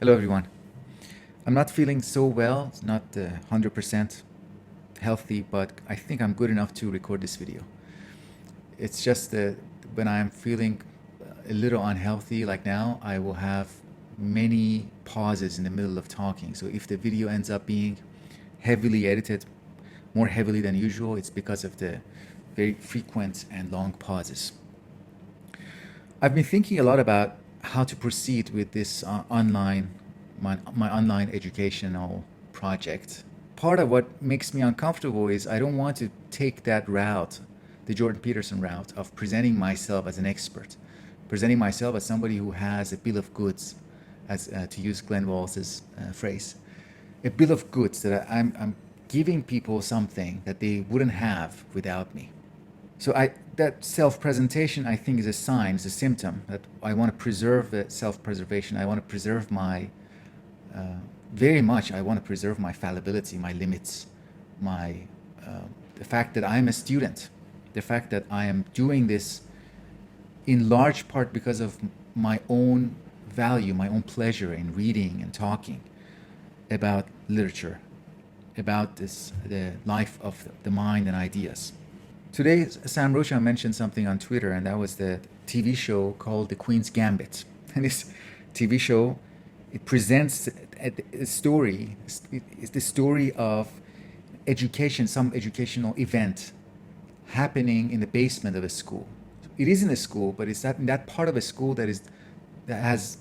Hello, everyone. I'm not feeling so well, it's not 100% healthy, but I think I'm good enough to record this video. It's just that when I'm feeling a little unhealthy, like now, I will have many pauses in the middle of talking. So if the video ends up being heavily edited, more heavily than usual, it's because of the very frequent and long pauses. I've been thinking a lot about how to proceed with this my online educational project. Part of what makes me uncomfortable is I don't want to take that route, the Jordan Peterson route of presenting myself as an expert, presenting myself as somebody who has a bill of goods, as to use Glenn Wallace's phrase, a bill of goods that I'm giving people something that they wouldn't have without me. So that self-presentation, I think, is a sign, is a symptom that I want to preserve the self-preservation. I want to preserve very much, I want to preserve my fallibility, my limits, the fact that I'm a student, the fact that I am doing this in large part because of my own value, my own pleasure in reading and talking about literature, about the life of the mind and ideas. Today, Sam Rocha mentioned something on Twitter, and that was the TV show called The Queen's Gambit. And this TV show, it presents a story. It's the story of education, some educational event happening in the basement of a school. It is in a school, but it's in that part of a school that has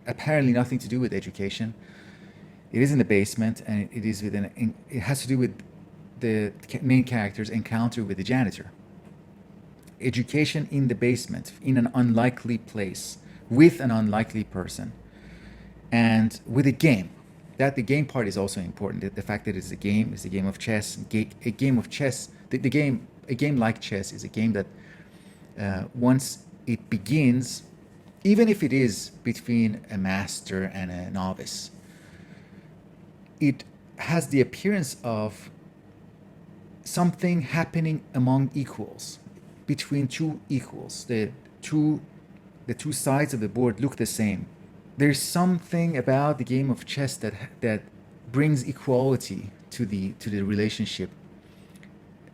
apparently nothing to do with education. It is in the basement, and it has to do with the main character's encounter with the janitor. Education in the basement, in an unlikely place, with an unlikely person, and with a game. That the game part is also important. The fact that it's a game of chess. A game of chess. A game like chess is a game that once it begins, even if it is between a master and a novice, it has the appearance of something happening among equals, between two equals. The two sides of the board look the same. There's something about the game of chess that brings equality to the relationship,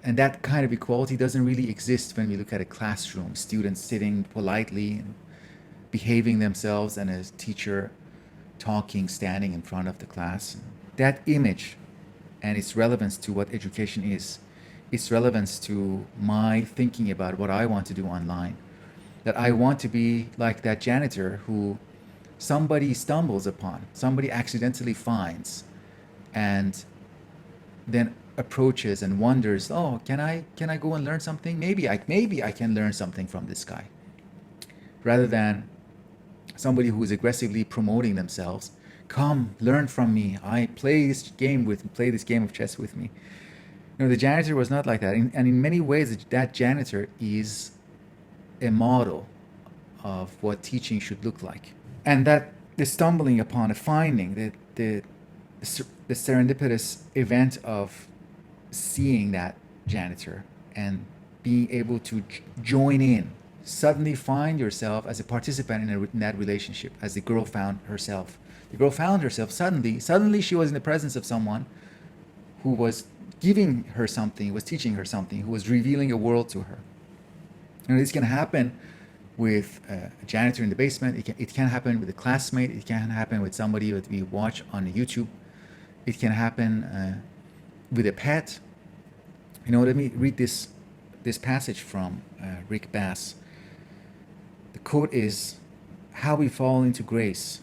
and that kind of equality doesn't really exist when we look at a classroom. Students sitting politely and behaving themselves, and a teacher talking, standing in front of the class. That image and its relevance to what education is, its relevance to my thinking about what I want to do online. That I want to be like that janitor who somebody stumbles upon, somebody accidentally finds, and then approaches and wonders, oh, can I go and learn something? Maybe I can learn something from this guy. Rather than somebody who is aggressively promoting themselves, come learn from me. Play this game of chess with me. The janitor was not like that, and in many ways, that janitor is a model of what teaching should look like. And that the stumbling upon a finding, the serendipitous event of seeing that janitor and being able to join in, suddenly find yourself as a participant in that relationship, as the girl found herself. The girl found herself suddenly she was in the presence of someone who was giving her something, was teaching her something, who was revealing a world to her. And this can happen with a janitor in the basement. It can happen with a classmate. It can happen with somebody that we watch on YouTube. It can happen with a pet. Let me read this passage from Rick Bass. The quote is, "How we fall into grace.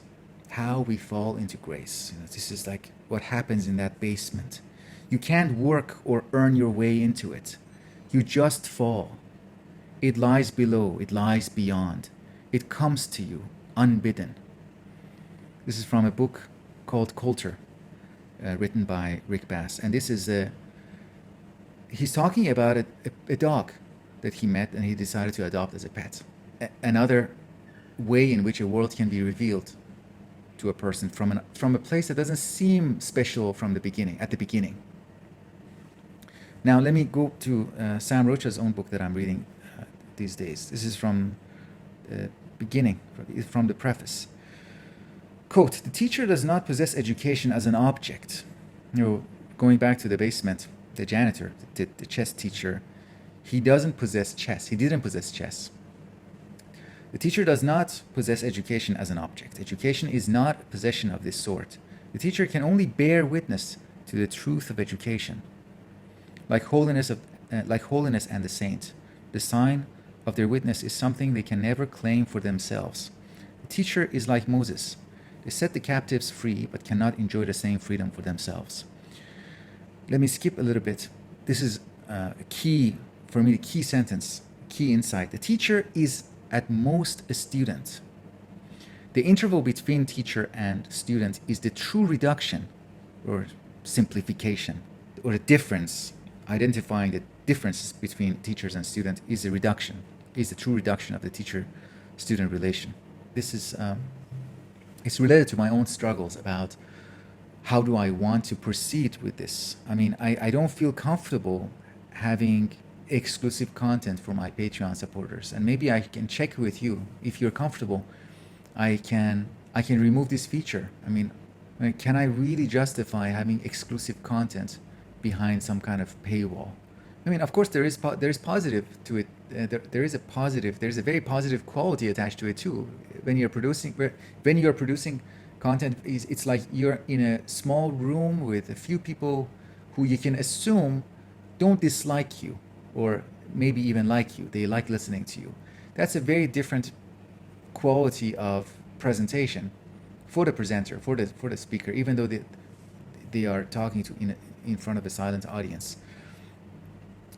How we fall into grace." This is like what happens in that basement. You can't work or earn your way into it. You just fall. It lies below. It lies beyond. It comes to you unbidden. This is from a book called Colter, written by Rick Bass. And this is he's talking about a dog that he met and he decided to adopt as a pet. Another way in which a world can be revealed to a person from a place that doesn't seem special at the beginning. Now let me go to Sam Rocha's own book that I'm reading these days. This is from the beginning, from the preface. Quote, the teacher does not possess education as an object. Going back to the basement, the janitor, the chess teacher, he doesn't possess chess. He didn't possess chess. The teacher does not possess education as an object. Education is not a possession of this sort. The teacher can only bear witness to the truth of education. Like holiness and the saint, the sign of their witness is something they can never claim for themselves. The teacher is like Moses. They set the captives free, but cannot enjoy the same freedom for themselves. Let me skip a little bit. This is a key, for me, the key sentence, key insight. The teacher is at most a student. The interval between teacher and student is the true reduction or simplification, or the difference. Identifying the difference between teachers and student is a reduction, is the true reduction of the teacher-student relation. This is, it's related to my own struggles about how do I want to proceed with this. I mean, I don't feel comfortable having exclusive content for my Patreon supporters, and maybe I can check with you. If you're comfortable, I can remove this feature. I mean, can I really justify having exclusive content behind some kind of paywall? I mean, of course, there is positive to it. There's a very positive quality attached to it too. When you're producing content, it's like you're in a small room with a few people who you can assume don't dislike you, or maybe even like you. They like listening to you. That's a very different quality of presentation for the presenter, for the speaker, even though they are talking to in front of a silent audience.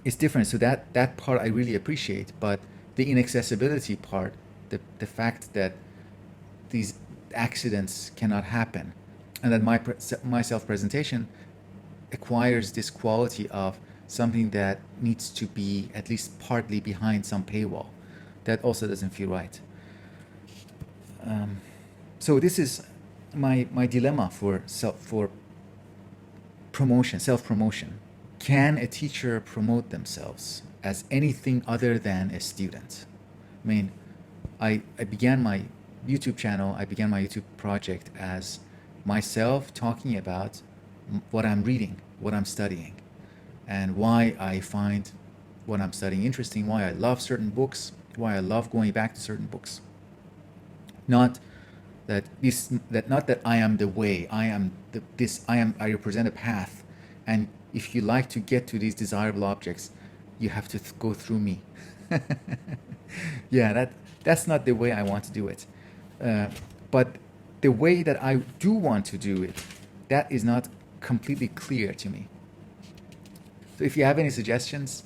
It's different. So that part I really appreciate, but the inaccessibility part, the fact that these accidents cannot happen, and that my self-presentation acquires this quality of something that needs to be at least partly behind some paywall, that also doesn't feel right. So this is my dilemma for promotion, self-promotion. Can a teacher promote themselves as anything other than a student? I mean, I began my YouTube channel, I began my YouTube project as myself talking about what I'm reading, what I'm studying, and why I find what I'm studying interesting, why I love certain books, why I love going back to certain books. Not that I am the way, I represent a path, and if you like to get to these desirable objects, you have to go through me. Yeah, that's not the way I want to do it. But the way that I do want to do it, that is not completely clear to me. So if you have any suggestions,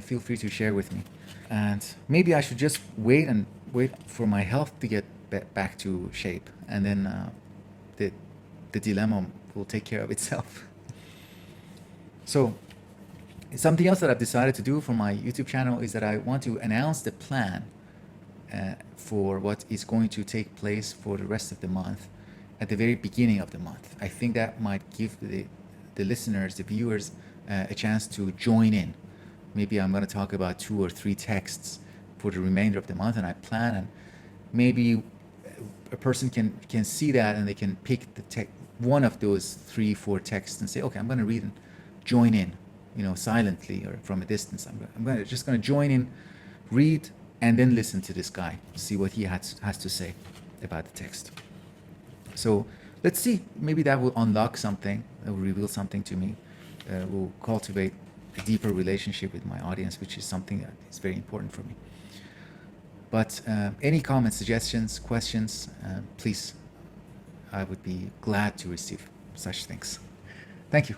feel free to share with me. And maybe I should just wait for my health to get back to shape, and then the dilemma will take care of itself. So something else that I've decided to do for my YouTube channel is that I want to announce the plan for what is going to take place for the rest of the month at the very beginning of the month. I think that might give the listeners, the viewers, a chance to join in. Maybe I'm going to talk about 2 or 3 texts for the remainder of the month, and I plan, and maybe a person can see that and they can pick one of those 3-4 texts and say, okay, I'm going to read and join in, silently or from a distance. I'm just going to join in, read, and then listen to this guy, see what he has to say about the text. So let's see, maybe that will unlock something, that will reveal something to me, will cultivate a deeper relationship with my audience, which is something that is very important for me. But any comments, suggestions, questions, please, I would be glad to receive such things. Thank you.